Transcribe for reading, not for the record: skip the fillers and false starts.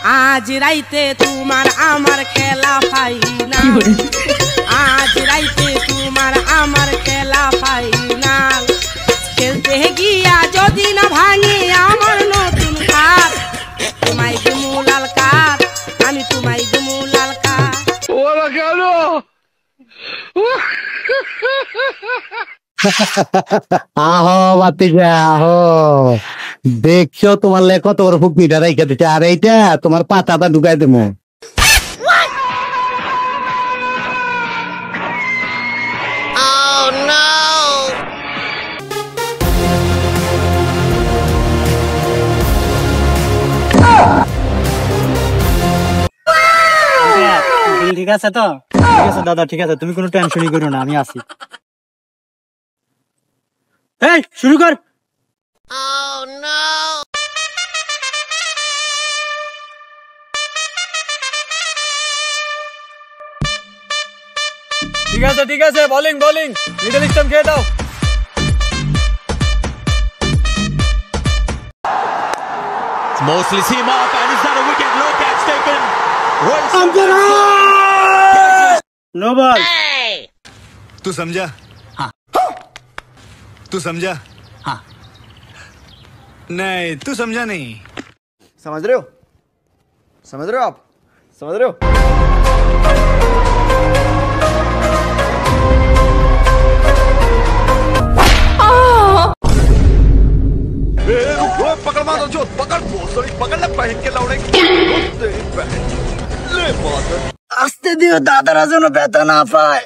আজ রাইতে তোমার আমার খেলা ফাইনাল, আজ রাইতে তোমার আমার খেলা ফাইনাল। খেলতে গিয়া যদি না ভাঙি আমার নতুন খাট, তোমায় দুমু লাল কাঠ, আমি তোমায় দুমু লাল কাঠ। ওরা কেন? আহো বাতিজা আহো, দেখছো তোমার লে কত বড় ফুকনিটা রাইখা দিতে, আর এইটা তোমার পাতাটা ঢুকাই দেবো। ঠিক আছে তো? ঠিক আছে দাদা, ঠিক আছে, তুমি কোনো টেনশনই করো না, আমি আছি। এই শুরু কর। ঠিক আছে ঠিক আছে, বোলিং বোলিং, মিডল স্টাম্প খেয়ে দাও। Mostly team up, and is that a wicket? No catch taken. No ball. तू समझा? हाँ। तू समझा? हाँ। नहीं, तू समझा नहीं। समझ रहे हो? समझ रहे हो आप? समझ रहे हो? पकड़ मारो जो पकड़ पकड़ ले पहन के लौड़े আসতে দিও, দাদারা যেন ব্যথা না পায়।